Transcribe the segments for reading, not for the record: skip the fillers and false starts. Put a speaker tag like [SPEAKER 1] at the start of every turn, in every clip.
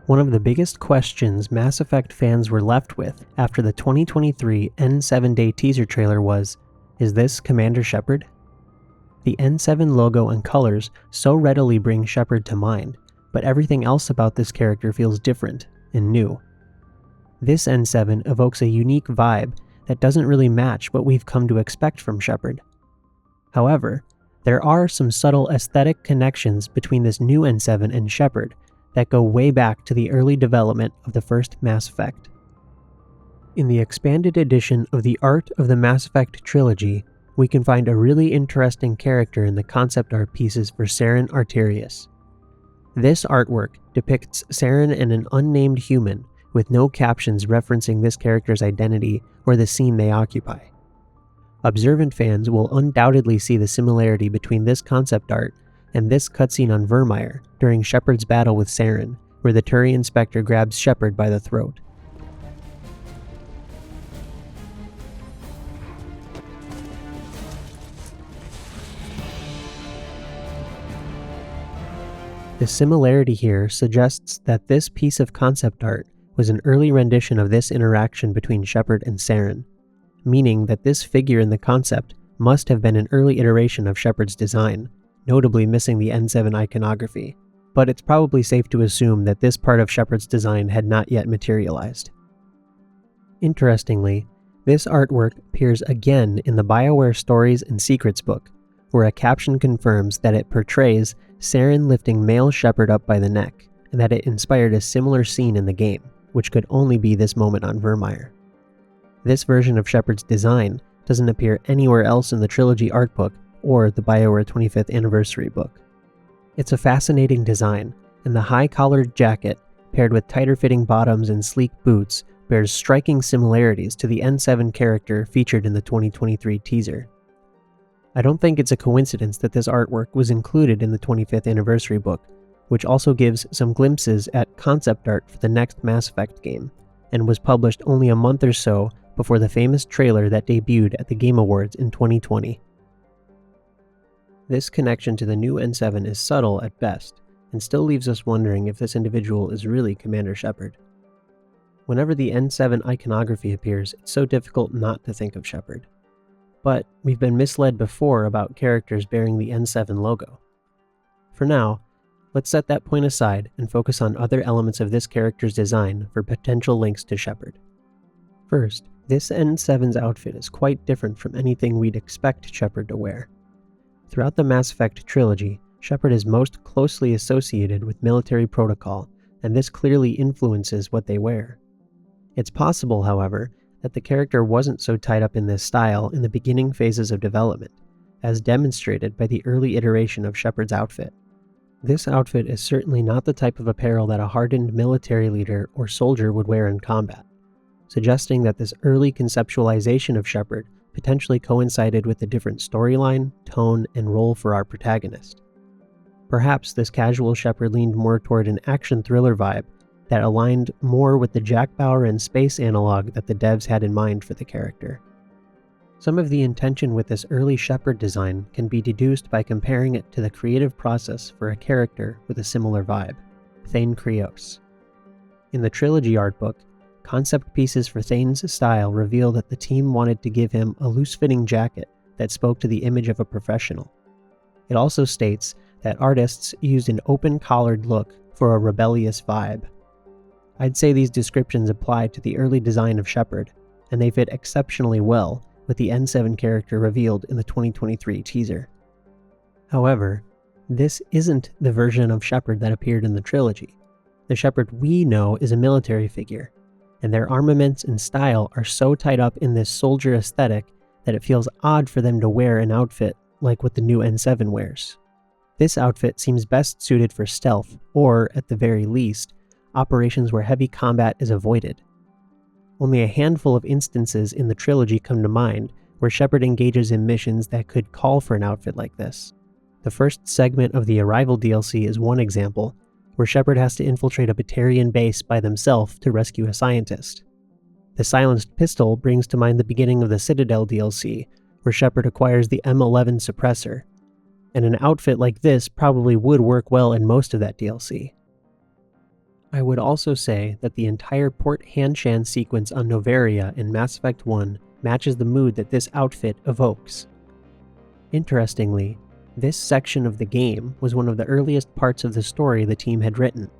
[SPEAKER 1] One of the biggest questions Mass Effect fans were left with after the 2023 N7-day teaser trailer was, is this Commander Shepard? The N7 logo and colors so readily bring Shepard to mind, but everything else about this character feels different and new. This N7 evokes a unique vibe that doesn't really match what we've come to expect from Shepard. However, there are some subtle aesthetic connections between this new N7 and Shepard that go way back to the early development of the first Mass Effect. In the expanded edition of the Art of the Mass Effect trilogy, we can find a really interesting character in the concept art pieces for Saren Arterius. This artwork depicts Saren and an unnamed human with no captions referencing this character's identity or the scene they occupy. Observant fans will undoubtedly see the similarity between this concept art and this cutscene on Virmire during Shepard's battle with Saren, where the Turian Spectre grabs Shepard by the throat. The similarity here suggests that this piece of concept art was an early rendition of this interaction between Shepard and Saren, meaning that this figure in the concept must have been an early iteration of Shepard's design, notably missing the N7 iconography, but it's probably safe to assume that this part of Shepard's design had not yet materialized. Interestingly, this artwork appears again in the BioWare Stories and Secrets book, where a caption confirms that it portrays Saren lifting male Shepard up by the neck, and that it inspired a similar scene in the game, which could only be this moment on Virmire. This version of Shepard's design doesn't appear anywhere else in the trilogy art book or the BioWare 25th Anniversary book. It's a fascinating design, and the high-collared jacket, paired with tighter-fitting bottoms and sleek boots, bears striking similarities to the N7 character featured in the 2023 teaser. I don't think it's a coincidence that this artwork was included in the 25th Anniversary book, which also gives some glimpses at concept art for the next Mass Effect game, and was published only a month or so before the famous trailer that debuted at the Game Awards in 2020. This connection to the new N7 is subtle at best, and still leaves us wondering if this individual is really Commander Shepard. Whenever the N7 iconography appears, it's so difficult not to think of Shepard. But we've been misled before about characters bearing the N7 logo. For now, let's set that point aside and focus on other elements of this character's design for potential links to Shepard. First, this N7's outfit is quite different from anything we'd expect Shepard to wear. Throughout the Mass Effect trilogy, Shepard is most closely associated with military protocol, and this clearly influences what they wear. It's possible, however, that the character wasn't so tied up in this style in the beginning phases of development, as demonstrated by the early iteration of Shepard's outfit. This outfit is certainly not the type of apparel that a hardened military leader or soldier would wear in combat, suggesting that this early conceptualization of Shepard potentially coincided with a different storyline, tone, and role for our protagonist. Perhaps this casual Shepard leaned more toward an action thriller vibe that aligned more with the Jack Bauer and space analog that the devs had in mind for the character. Some of the intention with this early Shepard design can be deduced by comparing it to the creative process for a character with a similar vibe, Thane Krios. In the trilogy art book, concept pieces for Thane's style reveal that the team wanted to give him a loose-fitting jacket that spoke to the image of a professional. It also states that artists used an open-collared look for a rebellious vibe. I'd say these descriptions apply to the early design of Shepard, and they fit exceptionally well with the N7 character revealed in the 2023 teaser. However, this isn't the version of Shepard that appeared in the trilogy. The Shepard we know is a military figure, and their armaments and style are so tied up in this soldier aesthetic that it feels odd for them to wear an outfit like what the new N7 wears. This outfit seems best suited for stealth, or, at the very least, operations where heavy combat is avoided. Only a handful of instances in the trilogy come to mind where Shepard engages in missions that could call for an outfit like this. The first segment of the Arrival DLC is one example, where Shepard has to infiltrate a Batarian base by themselves to rescue a scientist. The silenced pistol brings to mind the beginning of the Citadel DLC, where Shepard acquires the M11 suppressor, and an outfit like this probably would work well in most of that DLC. I would also say that the entire Port Hanshan sequence on Noveria in Mass Effect 1 matches the mood that this outfit evokes. Interestingly, this section of the game was one of the earliest parts of the story the team had written.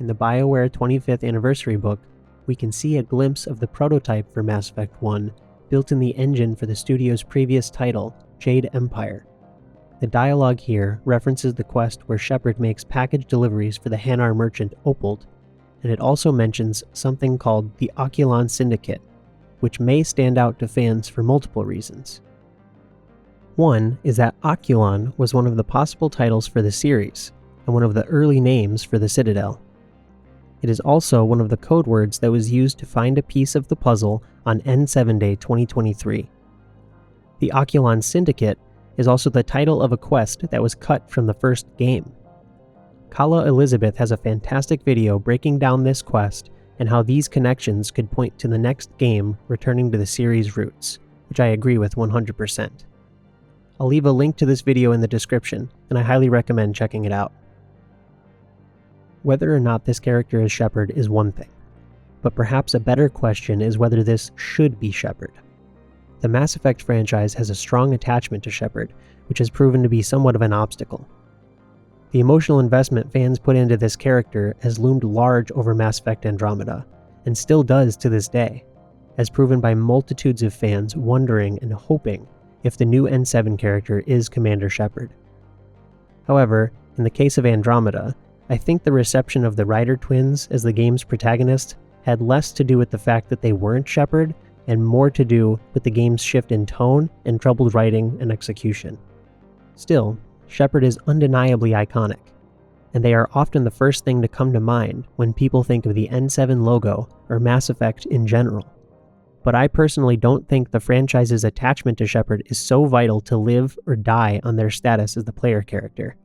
[SPEAKER 1] In the BioWare 25th anniversary book, we can see a glimpse of the prototype for Mass Effect 1 built in the engine for the studio's previous title, Jade Empire. The dialogue here references the quest where Shepard makes package deliveries for the Hanar merchant Opal, and it also mentions something called the Oculon Syndicate, which may stand out to fans for multiple reasons. One is that Oculon was one of the possible titles for the series, and one of the early names for the Citadel. It is also one of the code words that was used to find a piece of the puzzle on N7 Day 2023. The Oculon Syndicate is also the title of a quest that was cut from the first game. Kala Elizabeth has a fantastic video breaking down this quest and how these connections could point to the next game returning to the series' roots, which I agree with 100%. I'll leave a link to this video in the description, and I highly recommend checking it out. Whether or not this character is Shepard is one thing, but perhaps a better question is whether this should be Shepard. The Mass Effect franchise has a strong attachment to Shepard, which has proven to be somewhat of an obstacle. The emotional investment fans put into this character has loomed large over Mass Effect Andromeda, and still does to this day, as proven by multitudes of fans wondering and hoping if the new N7 character is Commander Shepard. However, in the case of Andromeda, I think the reception of the Ryder twins as the game's protagonist had less to do with the fact that they weren't Shepard, and more to do with the game's shift in tone and troubled writing and execution. Still, Shepard is undeniably iconic, and they are often the first thing to come to mind when people think of the N7 logo or Mass Effect in general. But I personally don't think the franchise's attachment to Shepard is so vital to live or die on their status as the player character.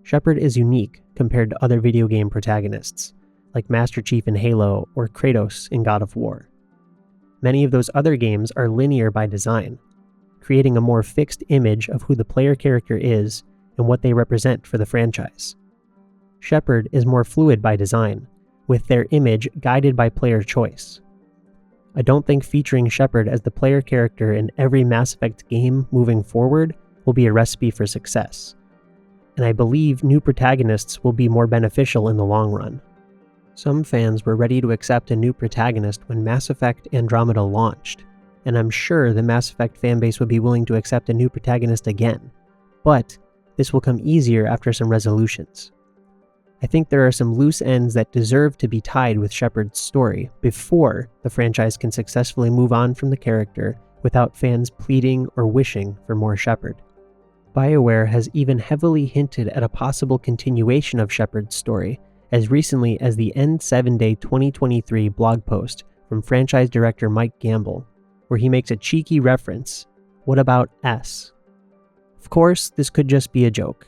[SPEAKER 1] Shepard is unique compared to other video game protagonists, like Master Chief in Halo or Kratos in God of War. Many of those other games are linear by design, creating a more fixed image of who the player character is and what they represent for the franchise. Shepard is more fluid by design, with their image guided by player choice. I don't think featuring Shepard as the player character in every Mass Effect game moving forward will be a recipe for success, and I believe new protagonists will be more beneficial in the long run. Some fans were ready to accept a new protagonist when Mass Effect Andromeda launched, and I'm sure the Mass Effect fanbase would be willing to accept a new protagonist again, but this will come easier after some resolutions. I think there are some loose ends that deserve to be tied with Shepard's story before the franchise can successfully move on from the character without fans pleading or wishing for more Shepard. BioWare has even heavily hinted at a possible continuation of Shepard's story as recently as the N7 Day 2023 blog post from franchise director Mike Gamble, where he makes a cheeky reference, "What about S?" Of course, this could just be a joke,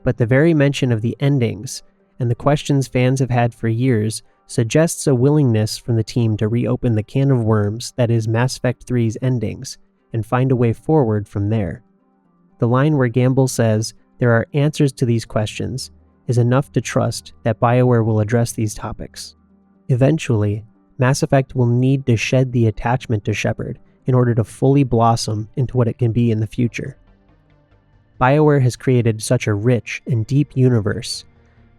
[SPEAKER 1] but the very mention of the endings and the questions fans have had for years suggests a willingness from the team to reopen the can of worms that is Mass Effect 3's endings and find a way forward from there. The line where Gamble says there are answers to these questions is enough to trust that BioWare will address these topics. Eventually, Mass Effect will need to shed the attachment to Shepard in order to fully blossom into what it can be in the future. BioWare has created such a rich and deep universe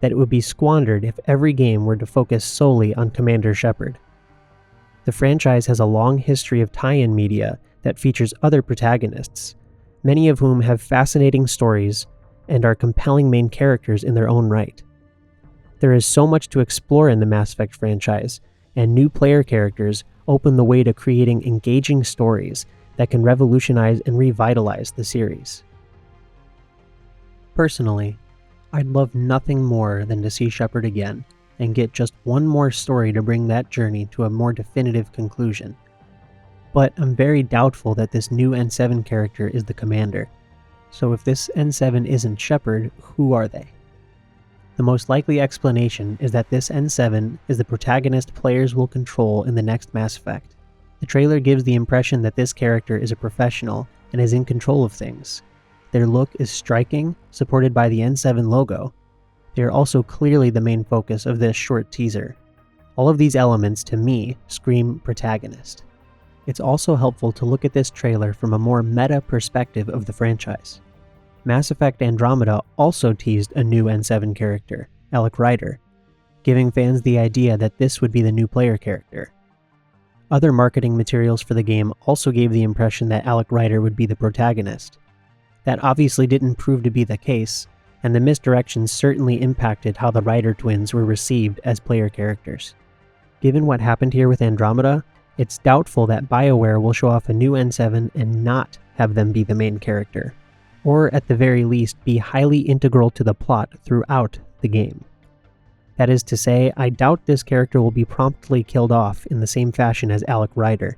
[SPEAKER 1] that it would be squandered if every game were to focus solely on Commander Shepard. The franchise has a long history of tie-in media that features other protagonists, many of whom have fascinating stories and are compelling main characters in their own right. There is so much to explore in the Mass Effect franchise, and new player characters open the way to creating engaging stories that can revolutionize and revitalize the series. Personally, I'd love nothing more than to see Shepard again and get just one more story to bring that journey to a more definitive conclusion. But I'm very doubtful that this new N7 character is the commander. So if this N7 isn't Shepard, who are they? The most likely explanation is that this N7 is the protagonist players will control in the next Mass Effect. The trailer gives the impression that this character is a professional and is in control of things. Their look is striking, supported by the N7 logo, They are also clearly the main focus of this short teaser. All of these elements, to me, scream protagonist. It's also helpful to look at this trailer from a more meta perspective of the franchise. Mass Effect Andromeda also teased a new N7 character, Alec Ryder, giving fans the idea that this would be the new player character. Other marketing materials for the game also gave the impression that Alec Ryder would be the protagonist. That obviously didn't prove to be the case, and the misdirection certainly impacted how the Ryder twins were received as player characters. Given what happened here with Andromeda, it's doubtful that BioWare will show off a new N7 and not have them be the main character, or at the very least be highly integral to the plot throughout the game. That is to say, I doubt this character will be promptly killed off in the same fashion as Alec Ryder.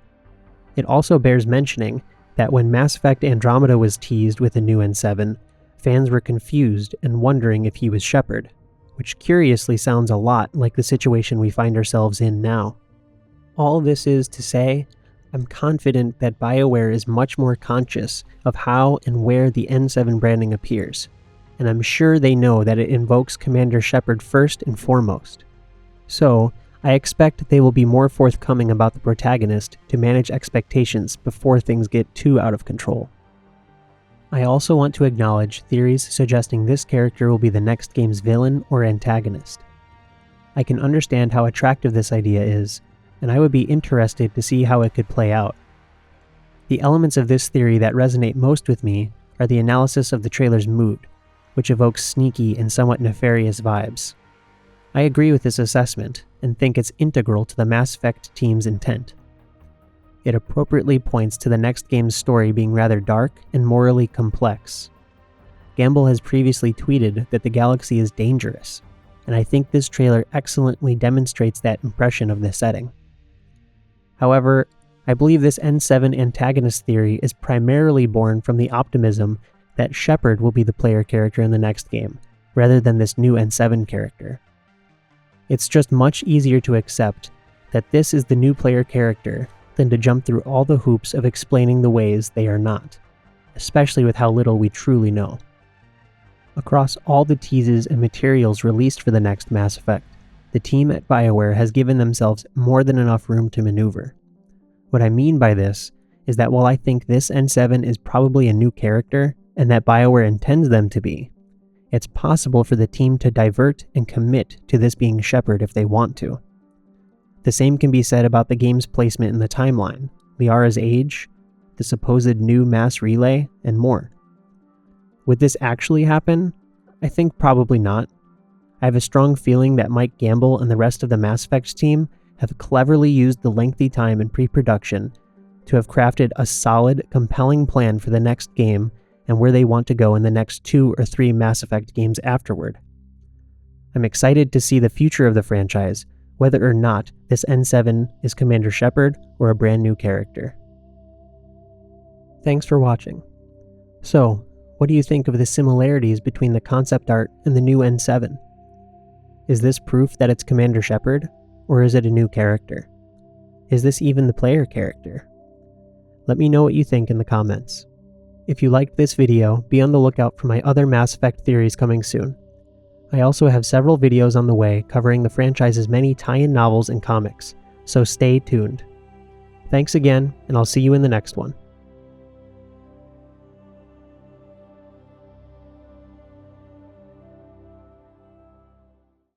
[SPEAKER 1] It also bears mentioning that when Mass Effect Andromeda was teased with a new N7, fans were confused and wondering if he was Shepard, which curiously sounds a lot like the situation we find ourselves in now. All this is to say, I'm confident that BioWare is much more conscious of how and where the N7 branding appears, and I'm sure they know that it invokes Commander Shepard first and foremost. So, I expect they will be more forthcoming about the protagonist to manage expectations before things get too out of control. I also want to acknowledge theories suggesting this character will be the next game's villain or antagonist. I can understand how attractive this idea is, and I would be interested to see how it could play out. The elements of this theory that resonate most with me are the analysis of the trailer's mood, which evokes sneaky and somewhat nefarious vibes. I agree with this assessment and think it's integral to the Mass Effect team's intent. It appropriately points to the next game's story being rather dark and morally complex. Gamble has previously tweeted that the galaxy is dangerous, and I think this trailer excellently demonstrates that impression of the setting. However, I believe this N7 antagonist theory is primarily born from the optimism that Shepard will be the player character in the next game, rather than this new N7 character. It's just much easier to accept that this is the new player character than to jump through all the hoops of explaining the ways they are not, especially with how little we truly know. Across all the teases and materials released for the next Mass Effect, the team at BioWare has given themselves more than enough room to maneuver. What I mean by this is that while I think this N7 is probably a new character, and that BioWare intends them to be, it's possible for the team to divert and commit to this being Shepard if they want to. The same can be said about the game's placement in the timeline, Liara's age, the supposed new mass relay, and more. Would this actually happen? I think probably not. I have a strong feeling that Mike Gamble and the rest of the Mass Effect team have cleverly used the lengthy time in pre-production to have crafted a solid, compelling plan for the next game and where they want to go in the next 2 or 3 Mass Effect games afterward. I'm excited to see the future of the franchise, whether or not this N7 is Commander Shepard or a brand new character. Thanks for watching. So, what do you think of the similarities between the concept art and the new N7? Is this proof that it's Commander Shepard, or is it a new character? Is this even the player character? Let me know what you think in the comments. If you liked this video, be on the lookout for my other Mass Effect theories coming soon. I also have several videos on the way covering the franchise's many tie-in novels and comics, so stay tuned. Thanks again, and I'll see you in the next one.